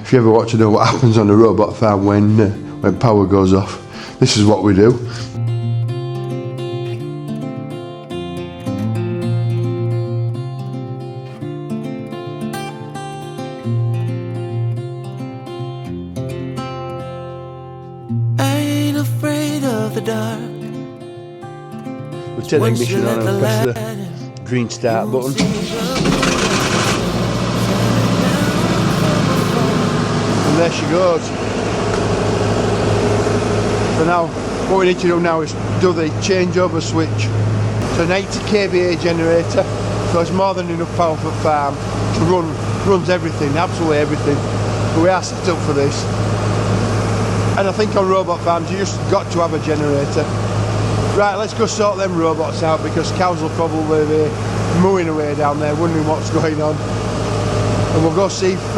if you ever want to know what happens on a robot farm when power goes off, this is what we do. Ain't afraid of the dark. We'll take the ignition on and press the green start button. And there she goes. So now, what we need to do now is do the changeover switch. So an 80 kVA generator, so it's more than enough power for farm to runs everything, absolutely everything. But we are set up for this. And I think on robot farms you just got to have a generator. Right, let's go sort them robots out because cows will probably be mooing away down there wondering what's going on. And we'll go see if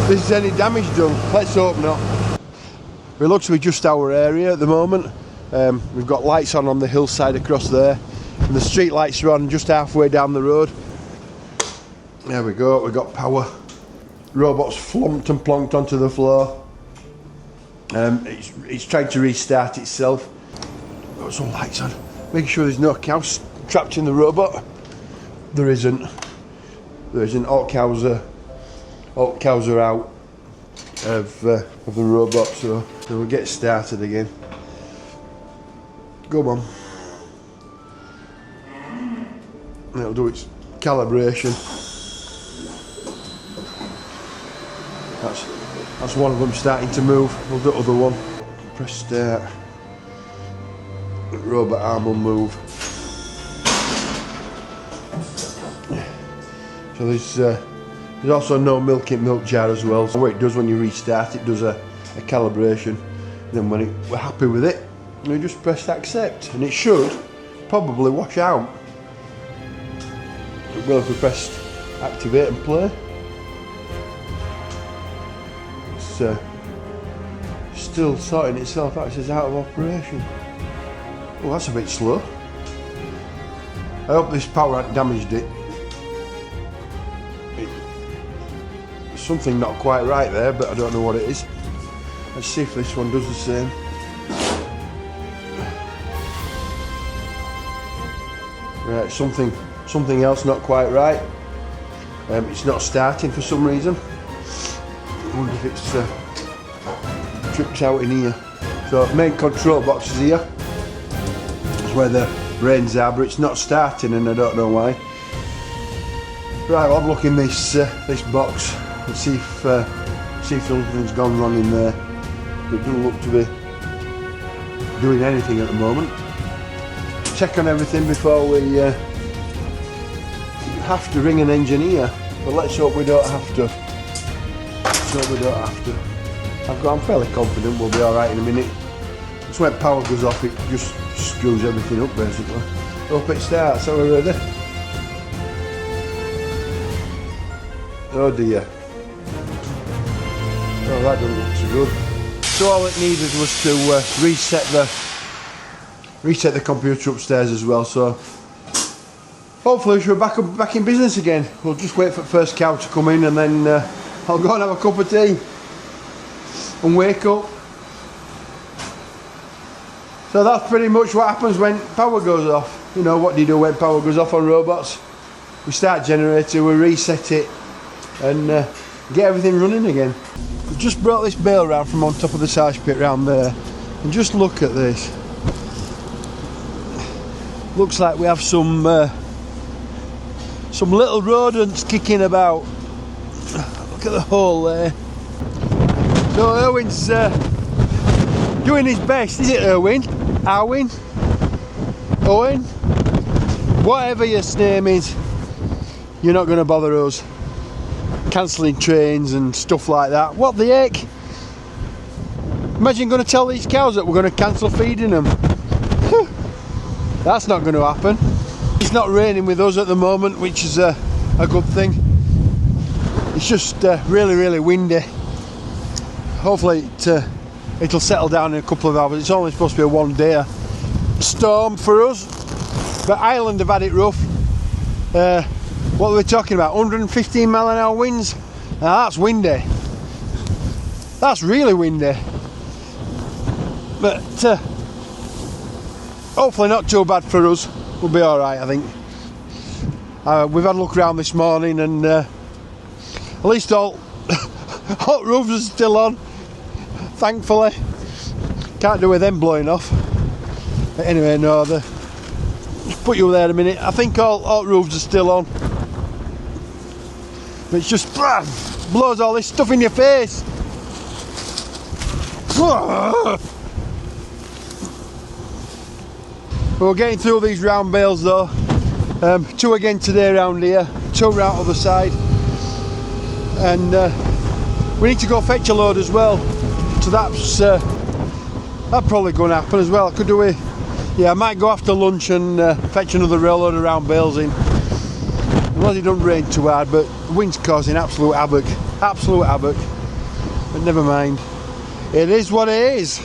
there's any damage done. Let's hope not. It looks to be just our area at the moment. We've got lights on the hillside across there. And the street lights are on just halfway down the road. There we go, we've got power. Robot's flumped and plonked onto the floor. It's trying to restart itself. Got some lights on. Making sure there's no cows trapped in the robot. There isn't. There isn't. All cows are out of the robot, so we'll get started again. Go on. It'll do its calibration. That's one of them starting to move. We'll do the other one. Press start. The robot arm will move. So there's also no milk jar as well. So what it does when you restart, it does a calibration. And then when we're happy with it, we just press accept, and it should probably wash out. It will if we press activate and play. Still sorting itself out. It says out of operation. Oh, that's a bit slow. I hope this power hasn't damaged it. There's something not quite right there, but I don't know what it is. Let's see if this one does the same. Right, something else not quite right. It's not starting for some reason. I wonder if it's tripped out in here. So main control box is here. That's where the brains are, but it's not starting and I don't know why. Right, I'll have a look in this box and see if something's gone wrong in there. It doesn't look to be doing anything at the moment. Check on everything before we have to ring an engineer, but let's hope we don't have to. I'm fairly confident we'll be alright in a minute. Just when power goes off, it just screws everything up basically. Hope it starts. Are we ready? Oh dear. Oh, that doesn't look so good. So all it needed was to reset the computer upstairs as well. So hopefully we're back in business again. We'll just wait for the first cow to come in and then I'll go and have a cup of tea and wake up. So that's pretty much what happens when power goes off. You know, what do you do when power goes off on robots? We start generator, we reset it and get everything running again. We've just brought this bale round from on top of the silage pit round there and just look at this. Looks like we have some little rodents kicking about. Look at the hole there. So Erwin's doing his best, is it Erwin? Owen? Whatever your name is, you're not going to bother us cancelling trains and stuff like that. What the heck? Imagine going to tell these cows that we're going to cancel feeding them. That's not going to happen. It's not raining with us at the moment, which is a good thing. It's just really windy. Hopefully it'll settle down in a couple of hours. It's only supposed to be a one-day storm for us, but Ireland have had it rough. What are we talking about? 115 mile an hour winds Now that's windy. That's really windy. But hopefully not too bad for us. We'll be alright, I think. We've had a look around this morning and at least all hot roofs are still on, thankfully. Can't do with them blowing off. But anyway, no, just put you there a minute. I think all hot roofs are still on. But it's just blows all this stuff in your face. We're getting through these round bales though. 2 again today round here, 2 round other side, and we need to go fetch a load as well. So that's probably going to happen as well. Could do it. Yeah, I might go after lunch and fetch another railload of round bales in. Unless it doesn't rain too hard, but the wind's causing absolute havoc. Absolute havoc. But never mind. It is what it is.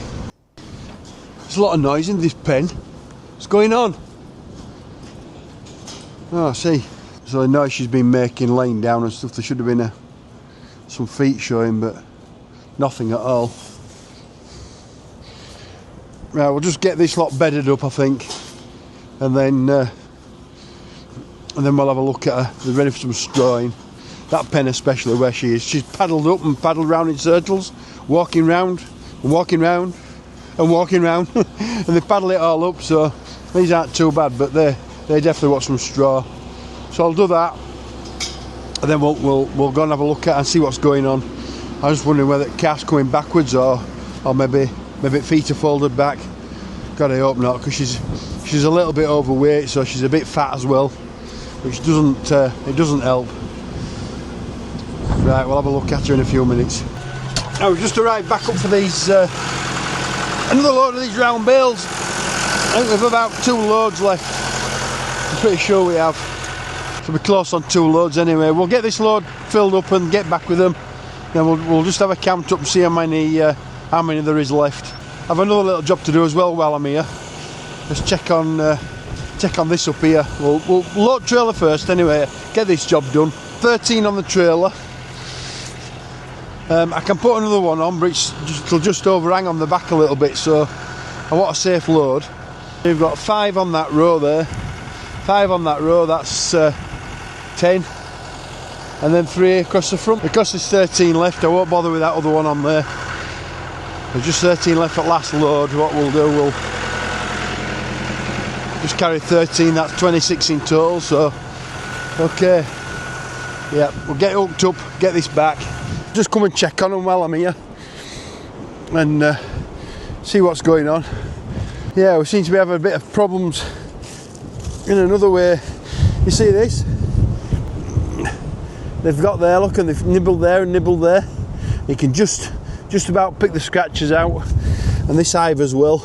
There's a lot of noise in this pen. What's going on? Oh, I see. So the noise she's been making laying down and stuff, there should have been some feet showing, but nothing at all. Right, we'll just get this lot bedded up, I think, and then we'll have a look at her. They're ready for some strawing. That pen especially, where she is. She's paddled up and paddled round in circles, walking round and walking round and walking round, and they paddle it all up. So these aren't too bad, but they definitely want some straw. So I'll do that, and then we'll go and have a look at it and see what's going on. I was just wondering whether the calf's coming backwards or maybe feet are folded back. God, I hope not, because she's a little bit overweight, so she's a bit fat as well, which doesn't help. Right, we'll have a look at her in a few minutes. Now we've just arrived back up for these another load of these round bales. I think we've about 2 loads left. I'm pretty sure we have. So we're close on 2 loads anyway. We'll get this load filled up and get back with them. Then we'll just have a count up and see how many there is left. I've another little job to do as well while I'm here. Let's check on this up here. We'll load trailer first anyway. Get this job done. 13 on the trailer. I can put another one on, but it'll just overhang on the back a little bit, so I want a safe load. We've got 5 on that row there. 5 on that row, that's 10. And then 3 across the front. Because there's 13 left, I won't bother with that other one on there. There's just 13 left at last load. What we'll do, we'll just carry 13, that's 26 in total, so okay. Yeah, we'll get hooked up, get this back. Just come and check on them while I'm here and see what's going on. Yeah, we seem to be having a bit of problems in another way. You see this? They've got there, look, and they've nibbled there and nibbled there. You can just about pick the scratches out, and this hive as well.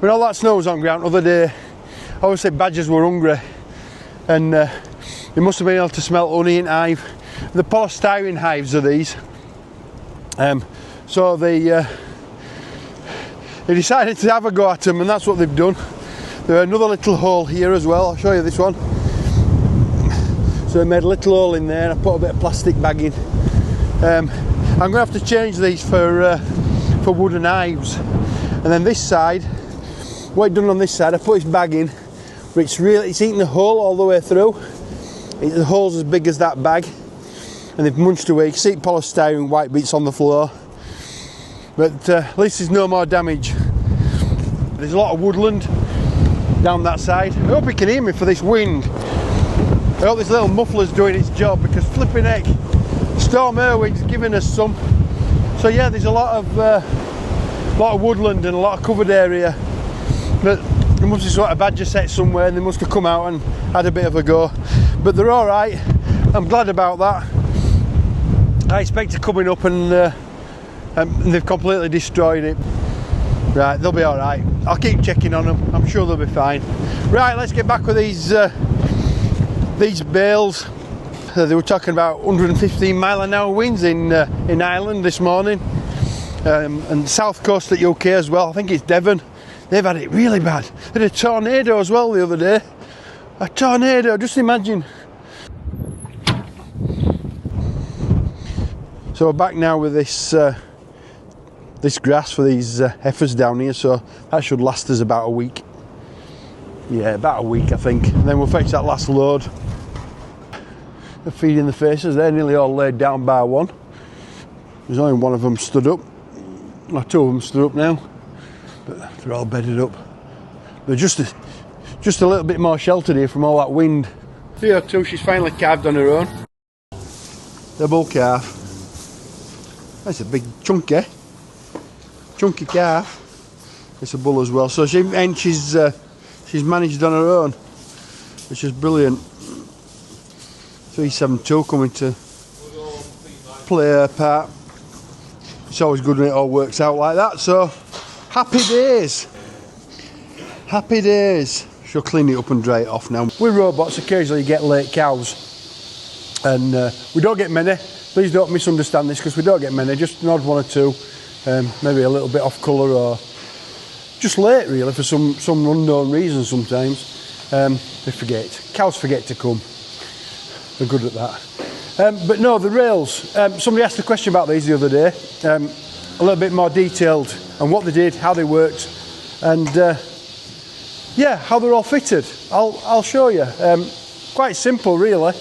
When all that snow was on ground the other day, obviously badgers were hungry, and they must have been able to smell honey in hive. The polystyrene hives are these. So they decided to have a go at them, and that's what they've done. There's another little hole here as well. I'll show you this one. So I made a little hole in there and I put a bit of plastic bag in. I'm going to have to change these for wooden hives. And then this side, what I've done on this side, I put this bag in, but it's eaten the hole all the way through. The hole's as big as that bag, and they've munched away. You can see polystyrene white bits on the floor, but at least there's no more damage. There's a lot of woodland down that side. I hope you can hear me for this wind. I hope this little muffler's doing its job, because flipping heck, Storm Irwin's giving us some. So yeah, there's a lot of woodland and a lot of covered area, but there must be sort of badger set somewhere, and they must have come out and had a bit of a go. But they're all right. I'm glad about that. I expected coming up and they've completely destroyed it. Right, they'll be all right. I'll keep checking on them. I'm sure they'll be fine. Right, let's get back with these bales. They were talking about 115 mile an hour winds in Ireland this morning, and south coast of UK as well. I think it's Devon. They've had it really bad. They had a tornado as well the other day. A tornado, just imagine. So we're back now with this this grass for these heifers down here, so that should last us about a week. Yeah, about a week I think. And then we'll fetch that last load. They're feeding the faces, they're nearly all laid down by one. There's only one of them stood up. Well, two of them stood up now, but they're all bedded up. They're just a little bit more sheltered here from all that wind. 302, she's finally calved on her own. The bull calf. That's a big chunky calf. It's a bull as well. So she's managed on her own, which is brilliant. 372 coming to play her part. It's always good when it all works out like that. So happy days. Happy days. She'll clean it up and dry it off now. With robots, occasionally you get late cows, and we don't get many. Please don't misunderstand this, because we don't get many. Just an odd one or two, maybe a little bit off colour or just late, really, for some unknown reason. Sometimes they forget. Cows forget to come. They're good at that. But no, the rails. Somebody asked a question about these the other day. A little bit more detailed on what they did, how they worked, and yeah, how they're all fitted. I'll show you. Quite simple, really.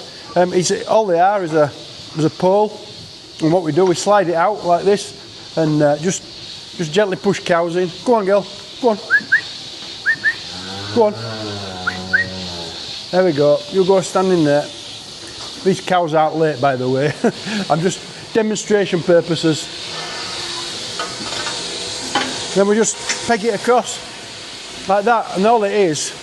All they are is a pole, and what we do, we slide it out like this, and just gently push cows in. Go on, girl. Go on. Go on. There we go. You go standing there. These cows aren't late, by the way. I'm just demonstration purposes. Then we just peg it across like that, and all it is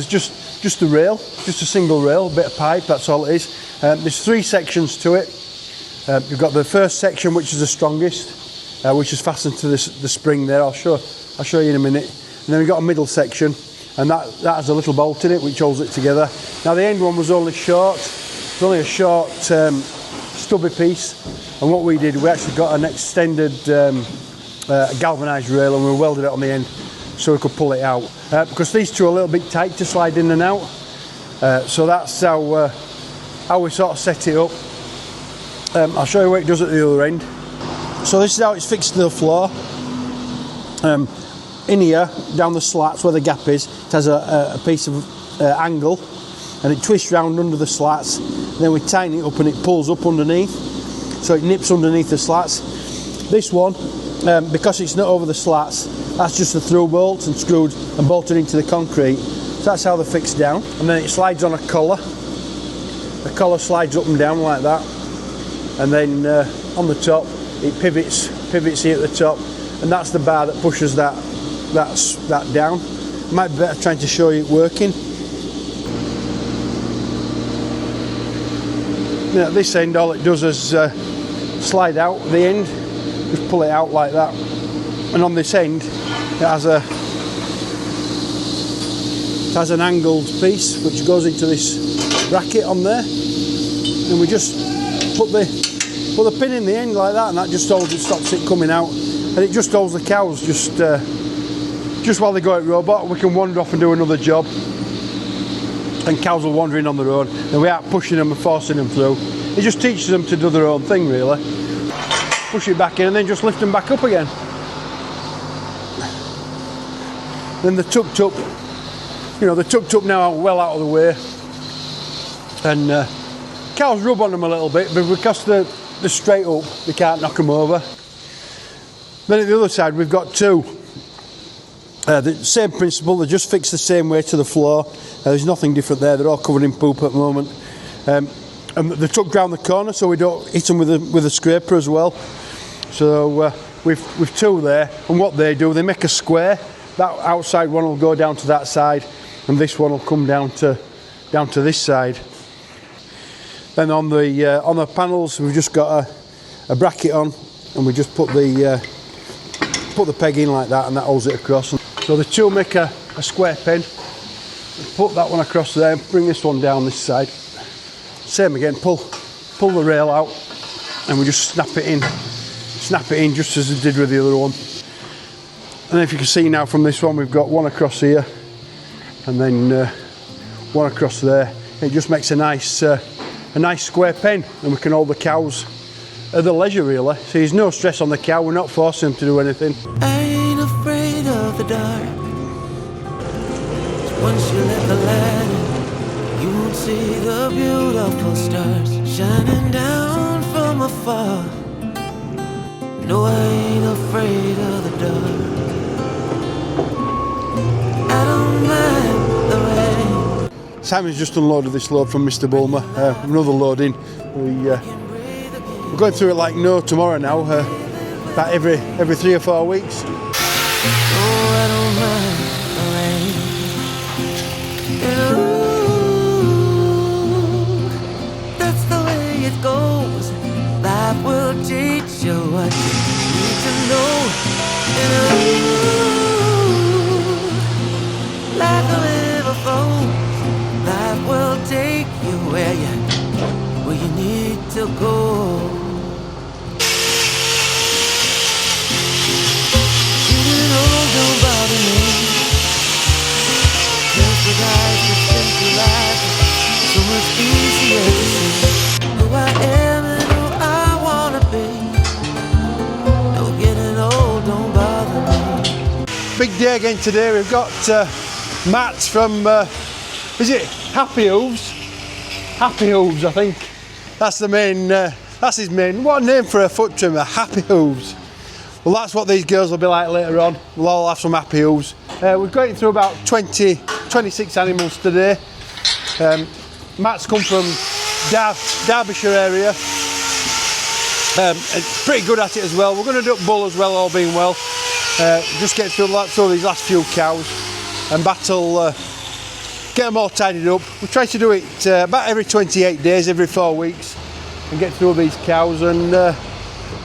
just a rail, just a single rail, a bit of pipe. That's all it is. There's 3 sections to it. You've got the first section, which is the strongest, which is fastened to the spring there. I'll show you in a minute. And then we've got a middle section, and that has a little bolt in it which holds it together. Now the end one was only short. It's only a short stubby piece, and what we did, we actually got an extended galvanised rail, and we welded it on the end so we could pull it out, because these two are a little bit tight to slide in and out. So that's how we sort of set it up. I'll show you what it does at the other end. So this is how it's fixed to the floor. In here, down the slats where the gap is, it has a piece of angle, and it twists round under the slats. And then we tighten it up, and it pulls up underneath, so it nips underneath the slats. This one, because it's not over the slats, that's just a through bolt and screwed and bolted into the concrete. So that's how they're fixed down. And then it slides on a collar. The collar slides up and down like that, and then on the top it pivots here at the top, and that's the bar that pushes that down. Might be better trying to show you it working. Now at this end, all it does is slide out the end, just pull it out like that, and on this end it has an angled piece which goes into this bracket on there, and we just put the pin in the end like that, and that just holds it, stops it coming out, and it just holds the cows just while they go at robot. We can wander off and do another job, and cows will wander in on their own, and we aren't pushing them and forcing them through. It just teaches them to do their own thing, really. Push it back in and then just lift them back up again. Then the tucked up, the tucked up now are well out of the way, and cows rub on them a little bit, but because they're straight up, they can't knock them over. Then at the other side we've got 2. The same principle, they're just fixed the same way to the floor. There's nothing different there, they're all covered in poop at the moment. And they're tucked round the corner so we don't hit them with a scraper as well. So we've 2 there, and what they do, they make a square. That outside one will go down to that side, and this one will come down to this side. Then on the panels we've just got a bracket on, and we just put the peg in like that, and that holds it across. So the 2 make a square pen. Put that one across there, and bring this one down this side. Same again, pull the rail out, and we just snap it in just as we did with the other one. And if you can see now from this one, we've got one across here, and then one across there. It just makes a nice a nice square pen, and we can hold the cows at their leisure really. So there's no stress on the cow, we're not forcing them to do anything. I ain't afraid of the dark. Once you let the light in, you won't see the beautiful stars shining down from afar. No, I ain't afraid of the dark. I don't mind the rain. Simon's just unloaded this load from Mr. Bulmer, another load in. We're going through it like no tomorrow now, about every 3 or 4 weeks. Oh, I don't mind the rain. And ooh, that's the way it goes. Life will teach you what you need to know. And ooh, like a river flows, life will take you where you need to go. Getting old don't bother me. Just with eyes that spin through life, so much easier to see who I am and who I wanna be. No, getting old don't bother me. Big day again today. We've got Matt from, is it Happy Hooves? Happy Hooves, I think. That's the main, that's his main. What a name for a foot trimmer, Happy Hooves. Well, that's what these girls will be like later on. We'll all have some Happy Hooves. We're going through about 26 animals today. Matt's come from Derbyshire area. Pretty good at it as well. We're going to do bull as well, all being well. Just get through these last few cows and battle, get them all tidied up. We try to do it about every 28 days, every 4 weeks, and get through these cows and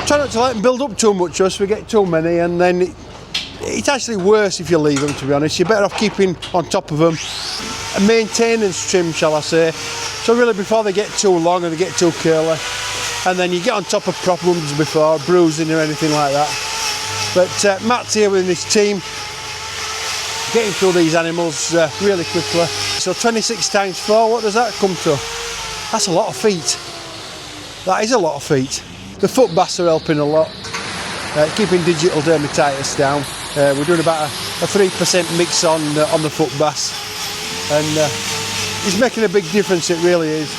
try not to let them build up too much, or else we get too many, and then it's actually worse if you leave them, to be honest. You're better off keeping on top of them. A maintenance trim, shall I say. So really before they get too long and they get too curly, and then you get on top of problems before, bruising or anything like that. But Matt's here with his team, getting through these animals really quickly. So 26 times 4, what does that come to? That's a lot of feet. That is a lot of feet. The foot baths are helping a lot, keeping digital dermatitis down. We're doing about a 3% mix on the foot baths, and it's making a big difference, it really is.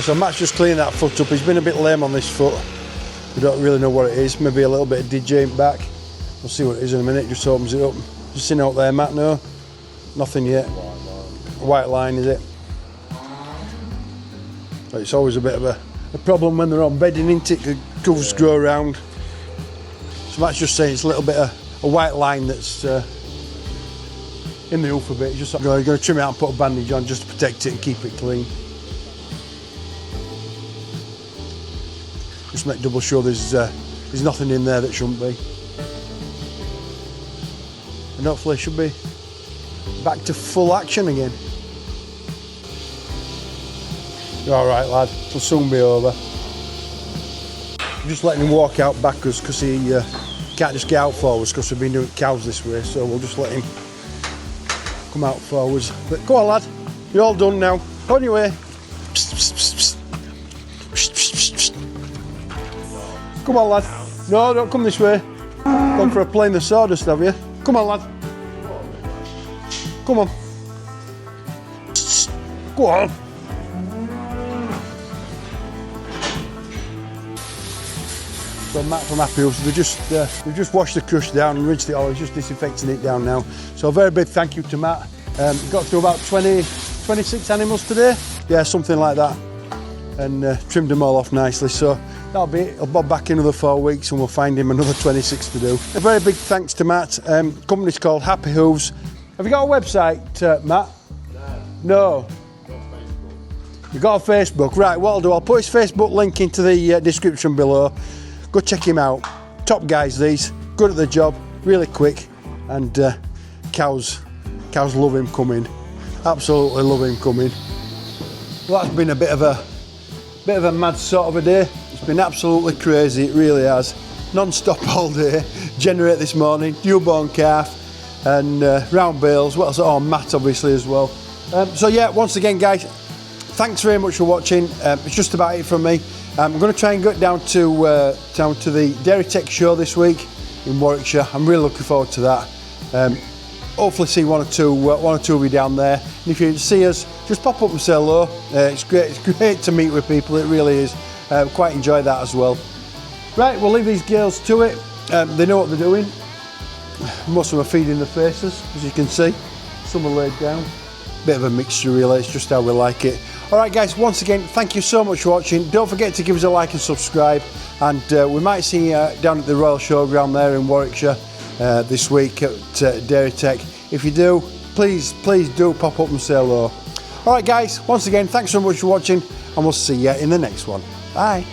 So Matt's just cleaning that foot up. He's been a bit lame on this foot. We don't really know what it is. Maybe a little bit of DJing back. We'll see what it is in a minute. Just opens it up. Just sitting out there, Matt. No, nothing yet. White line, is it? It's always a bit of a problem when they're on bedding, isn't it? The grooves grow around. So Matt's just saying it's a little bit of a white line that's in the hoof a bit. Just going to trim it out and put a bandage on just to protect it and keep it clean. Just make double sure there's nothing in there that shouldn't be. And hopefully it should be back to full action again. You're alright, lad, it'll soon be over. I'm just letting him walk out backwards because he can't just get out forwards because we've been doing cows this way, so we'll just let him come out forwards. But go on, lad, you're all done now. Go on your way. Psst, psst, psst, psst. Psst, psst, psst, psst. Come on, lad. No, don't come this way. Gone for a plain of sawdust, have you? Come on, lad. Come on. Go on. So Matt from Happy Hooves, we've just washed the crush down and rinsed it all. He's just disinfecting it down now. So a very big thank you to Matt. Got through about 26 animals today. Yeah, something like that. And trimmed them all off nicely. So that'll be it. He'll bob back in another 4 weeks and we'll find him another 26 to do. A very big thanks to Matt. Company's called Happy Hooves. Have you got a website, Matt? No. You've got a Facebook. Right, what I'll do, I'll put his Facebook link into the description below. Go check him out. Top guys these, good at the job, really quick, and cows love him coming. Absolutely love him coming. Well, that's been a bit of a Bit of a mad sort of a day. It's been absolutely crazy, it really has. Non-stop all day. Generate this morning, newborn calf, and round bales. What else? Oh, Matt obviously as well. So yeah, once again guys, thanks very much for watching. It's just about it from me. I'm going to try and get down to the Dairy Tech show this week in Warwickshire. I'm really looking forward to that. Hopefully see one or two of you down there. And if you see us, just pop up and say hello. It's great to meet with people. It really is. Quite enjoy that as well. Right, we'll leave these girls to it. They know what they're doing. Most of them are feeding their faces, as you can see. Some are laid down. Bit of a mixture really, it's just how we like it. Alright guys, once again, thank you so much for watching. Don't forget to give us a like and subscribe. And we might see you down at the Royal Showground there in Warwickshire this week at Dairy Tech. If you do, please do pop up and say hello. Alright guys, once again, thanks so much for watching, and we'll see you in the next one. Bye.